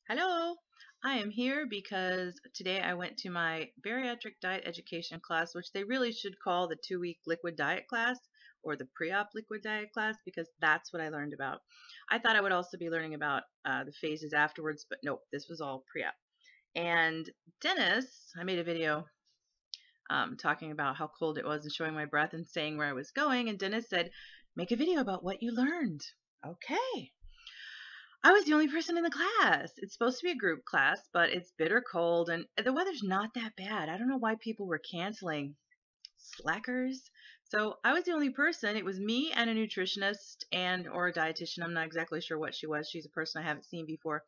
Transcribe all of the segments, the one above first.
Hello, I am here because today I went to my bariatric diet education class, which they really should call the 2-week liquid diet class or the pre-op liquid diet class because that's what I learned about. I thought I would also be learning about the phases afterwards, but nope, this was all pre-op. And Dennis, I made a video talking about how cold it was and showing my breath and saying where I was going, and Dennis said, make a video about what you learned. Okay. I was the only person in the class. It's supposed to be a group class, but it's bitter cold and the weather's not that bad. I don't know why people were canceling. Slackers. So I was the only person. It was me and a nutritionist and or a dietitian. I'm not exactly sure what she was. She's a person I haven't seen before.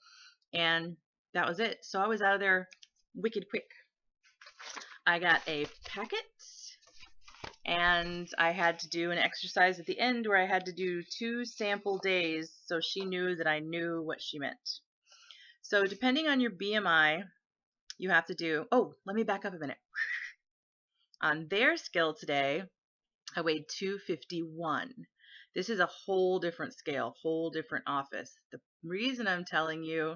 And that was it. So I was out of there wicked quick. I got a packet and I had to do an exercise at the end where I had to do 2 sample days so she knew that I knew what she meant. So depending on your BMI, you have to do, oh, let me back up a minute. On their scale today, I weighed 251. This is a whole different scale, whole different office. The reason I'm telling you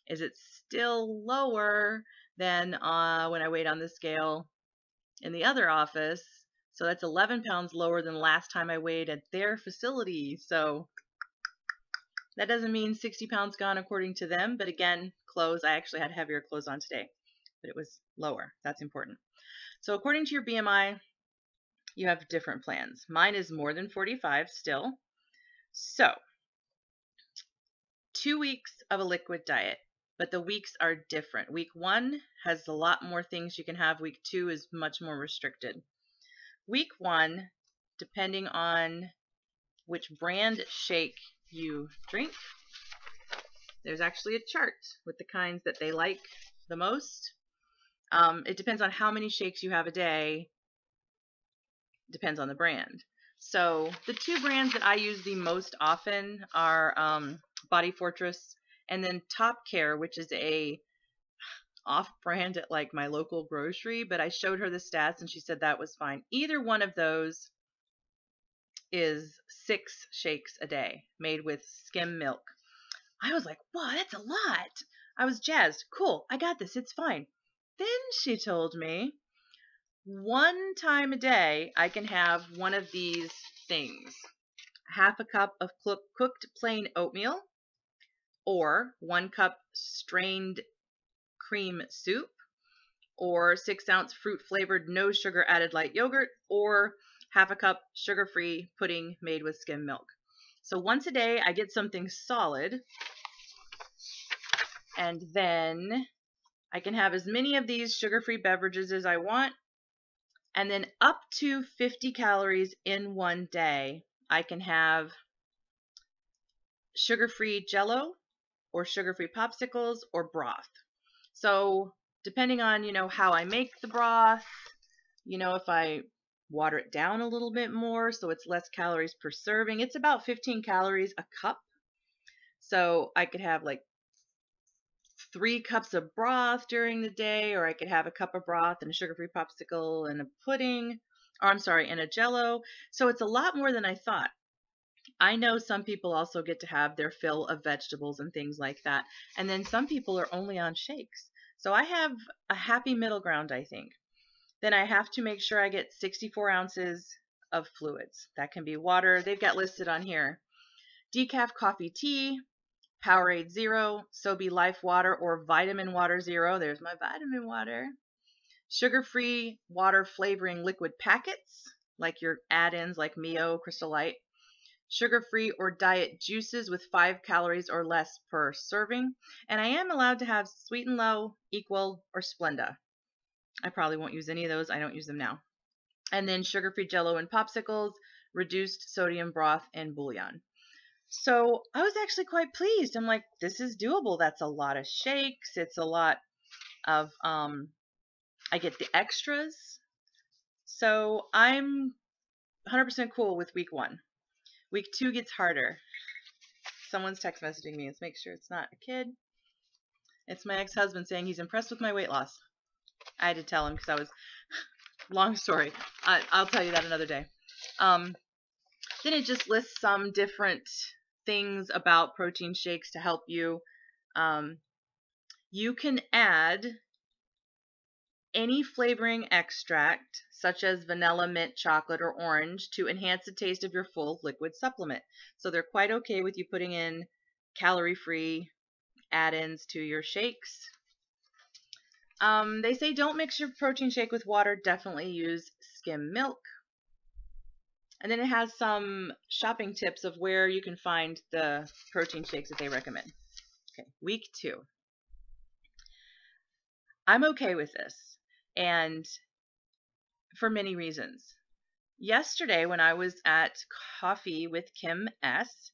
is it's still lower than when I weighed on the scale in the other office. So that's 11 pounds lower than last time I weighed at their facility. So that doesn't mean 60 pounds gone according to them. But again, clothes, I actually had heavier clothes on today, but it was lower. That's important. So according to your BMI, you have different plans. Mine is more than 45 still. So 2 weeks of a liquid diet, but the weeks are different. Week 1 has a lot more things you can have. Week 2 is much more restricted. Week 1, depending on which brand shake you drink, there's actually a chart with the kinds that they like the most. It depends on how many shakes you have a day, depends on the brand. So the 2 brands that I use the most often are Body Fortress and then Top Care, which is a off-brand at like my local grocery, but I showed her the stats and she said that was fine. Either one of those is 6 shakes a day made with skim milk. I was like, wow, that's a lot. I was jazzed. Cool, I got this. It's fine. Then she told me 1 time a day I can have one of these things. Half a cup of cooked plain oatmeal or 1 cup strained cream soup or 6-ounce fruit flavored no sugar added light yogurt or half a cup sugar-free pudding made with skim milk. So once a day I get something solid, and then I can have as many of these sugar-free beverages as I want, and then up to 50 calories in one day I can have sugar-free Jell-O or sugar-free popsicles or broth. So depending on, how I make the broth, if I water it down a little bit more so it's less calories per serving, it's about 15 calories a cup. So I could have like 3 cups of broth during the day, or I could have a cup of broth and a sugar-free popsicle and a pudding, or I'm sorry, and a Jell-O. So it's a lot more than I thought. I know some people also get to have their fill of vegetables and things like that. And then some people are only on shakes. So I have a happy middle ground, I think. Then I have to make sure I get 64 ounces of fluids. That can be water. They've got listed on here. Decaf coffee tea, Powerade Zero, Sobe Life Water or Vitamin Water Zero. There's my vitamin water. Sugar-free water flavoring liquid packets, like your add-ins like Mio, Crystal Light. Sugar-free or diet juices with 5 calories or less per serving. And I am allowed to have Sweet and Low, Equal, or Splenda. I probably won't use any of those. I don't use them now. And then sugar-free Jell-O and popsicles, reduced sodium broth, and bouillon. So I was actually quite pleased. I'm like, this is doable. That's a lot of shakes. It's a lot of, I get the extras. So I'm 100% cool with week 1. Week 2 gets harder. Someone's text messaging me. Let's make sure it's not a kid. It's my ex-husband saying he's impressed with my weight loss. I had to tell him because I was, long story. I'll tell you that another day. Then it just lists some different things about protein shakes to help you. You can add any flavoring extract, such as vanilla, mint, chocolate, or orange, to enhance the taste of your full liquid supplement. So they're quite okay with you putting in calorie-free add-ins to your shakes. They say don't mix your protein shake with water. Definitely use skim milk. And then it has some shopping tips of where you can find the protein shakes that they recommend. Okay, week 2. I'm okay with this, and for many reasons. Yesterday, when I was at coffee with Kim S.,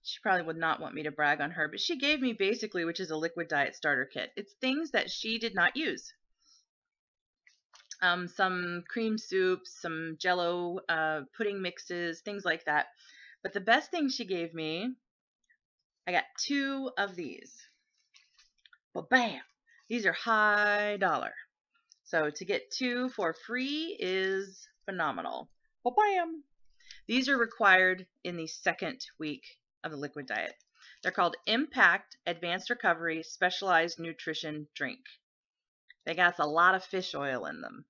she probably would not want me to brag on her, but she gave me basically, which is a liquid diet starter kit. It's things that she did not use. Some cream soups, some jello pudding mixes, things like that. But the best thing she gave me, I got 2 of these. Well, bam! These are high dollar. So to get 2 for free is phenomenal. Well, bam! These are required in the 2nd week of the liquid diet. They're called Impact Advanced Recovery Specialized Nutrition Drink. They got a lot of fish oil in them.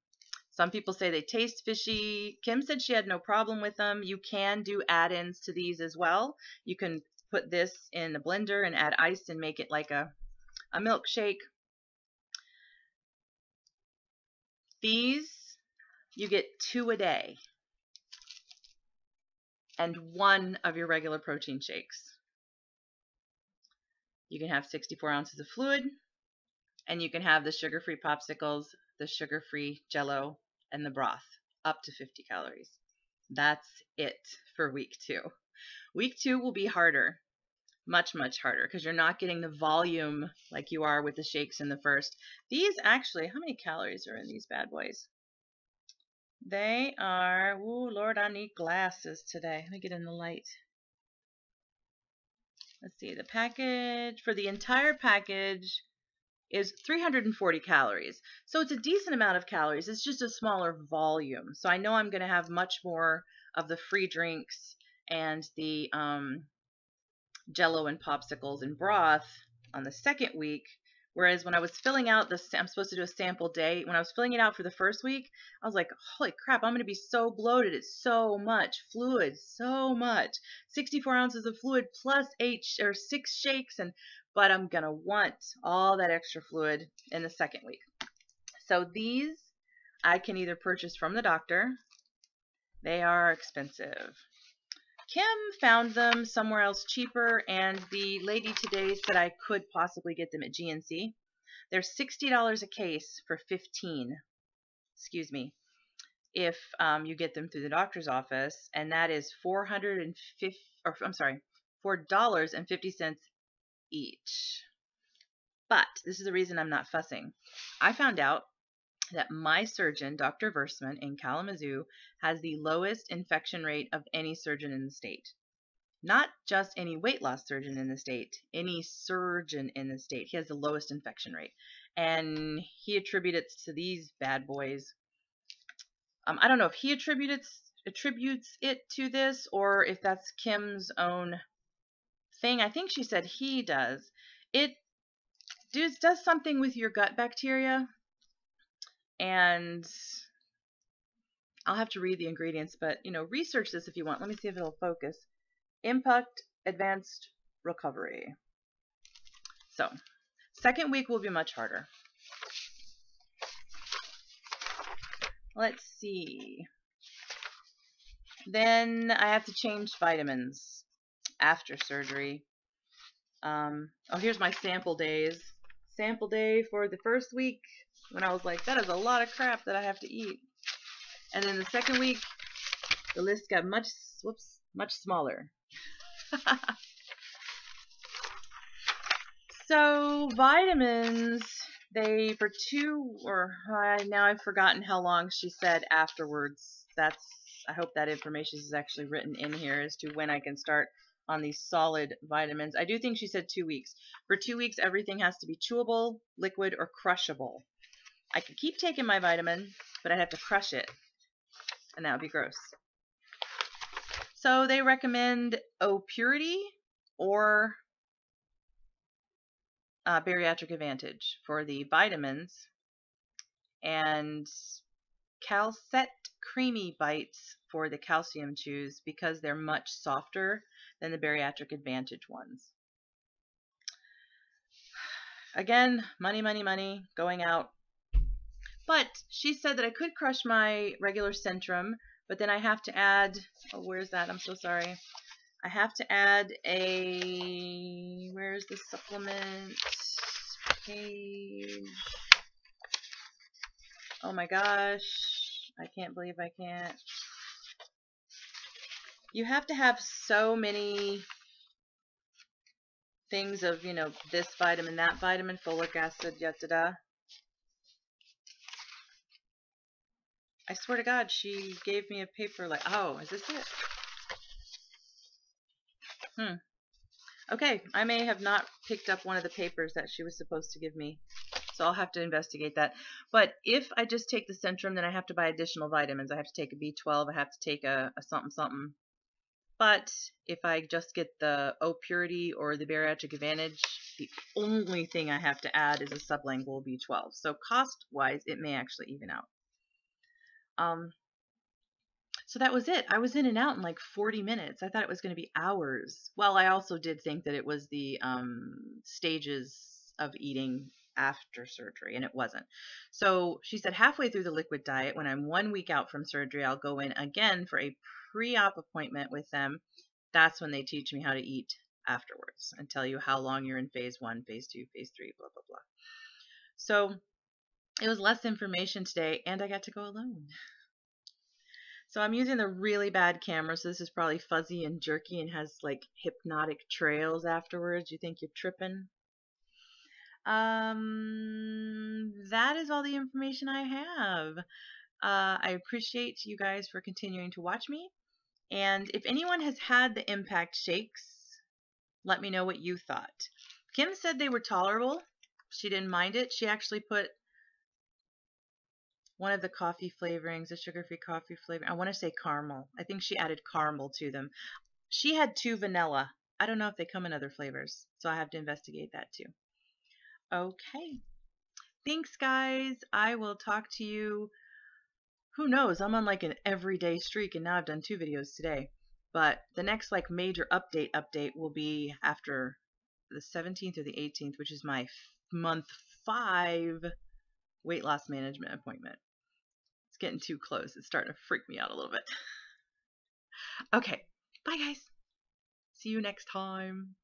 Some people say they taste fishy. Kim said she had no problem with them. You can do add-ins to these as well. You can put this in a blender and add ice and make it like a milkshake. These, you get 2 a day and 1 of your regular protein shakes. You can have 64 ounces of fluid, and you can have the sugar-free popsicles, the sugar-free jello, and the broth, up to 50 calories. That's it for week 2. Week 2 will be harder, much, much harder, because you're not getting the volume like you are with the shakes in the first. These actually, how many calories are in these bad boys? They are, oh Lord, I need glasses today. Let me get in the light. Let's see, the package, for the entire package is 340 calories. So it's a decent amount of calories. It's just a smaller volume. So I know I'm going to have much more of the free drinks and the jello and popsicles and broth on the 2nd week. Whereas when I was filling out this, I'm supposed to do a sample day. When I was filling it out for the 1st week, I was like, holy crap, I'm going to be so bloated. It's so much fluid, so much. 64 ounces of fluid plus 6 shakes, but I'm going to want all that extra fluid in the 2nd week. So these I can either purchase from the doctor. They are expensive. Kim found them somewhere else cheaper, and the lady today said I could possibly get them at GNC. They're $60 a case for 15. Excuse me. If you get them through the doctor's office, and that is $4.50 each. But this is the reason I'm not fussing. I found out that my surgeon, Dr. Versman in Kalamazoo, has the lowest infection rate of any surgeon in the state. Not just any weight loss surgeon in the state, any surgeon in the state. He has the lowest infection rate. And he attributes it to these bad boys. I don't know if he attributes it to this or if that's Kim's own thing. I think she said he does. It does something with your gut bacteria. And I'll have to read the ingredients, but, research this if you want. Let me see if it'll focus. Impact Advanced Recovery. So, 2nd week will be much harder. Let's see. Then I have to change vitamins after surgery. Here's my sample days. Sample day for the 1st week, when I was like, that is a lot of crap that I have to eat. And then the 2nd week, the list got much smaller. So vitamins, now I've forgotten how long she said afterwards. I hope that information is actually written in here as to when I can start on these solid vitamins. I do think she said 2 weeks. For 2 weeks, everything has to be chewable, liquid, or crushable. I could keep taking my vitamin, but I'd have to crush it, and that would be gross. So they recommend O Purity or Bariatric Advantage for the vitamins, and Calcet Creamy Bites for the calcium chews because they're much softer than the Bariatric Advantage ones. Again, money, money, money going out. But she said that I could crush my regular Centrum, but then I have to add, oh, where's that? I'm so sorry. I have to add a, where's the supplement page? Oh my gosh, I can't believe I can't. You have to have so many things of, you know, this vitamin, that vitamin, folic acid, yada. I swear to God, she gave me a paper like, oh, is this it? Okay, I may have not picked up one of the papers that she was supposed to give me, so I'll have to investigate that. But if I just take the Centrum, then I have to buy additional vitamins. I have to take a B12, I have to take a something something. But if I just get the O Purity or the Bariatric Advantage, the only thing I have to add is a sublingual B12. So cost-wise, it may actually even out. So that was it. I was in and out in like 40 minutes. I thought it was going to be hours. Well, I also did think that it was the stages of eating after surgery, and it wasn't. So she said halfway through the liquid diet, when I'm 1 week out from surgery, I'll go in again for a pre-op appointment with them. That's when they teach me how to eat afterwards and tell you how long you're in phase 1, phase 2, phase 3, blah, blah, blah. So it was less information today, and I got to go alone. So I'm using the really bad camera, so this is probably fuzzy and jerky and has like hypnotic trails afterwards. You think you're tripping? That is all the information I have. I appreciate you guys for continuing to watch me. And if anyone has had the impact shakes, let me know what you thought. Kim said they were tolerable. She didn't mind it. She actually put one of the coffee flavorings, a sugar-free coffee flavor. I want to say caramel. I think she added caramel to them. She had 2 vanilla. I don't know if they come in other flavors, so I have to investigate that too. Okay. Thanks, guys. I will talk to you. Who knows? I'm on like an everyday streak, and now I've done 2 videos today. But the next like major update will be after the 17th or the 18th, which is my month 5 weight loss management appointment. Getting too close. It's starting to freak me out a little bit. Okay. Bye, guys. See you next time.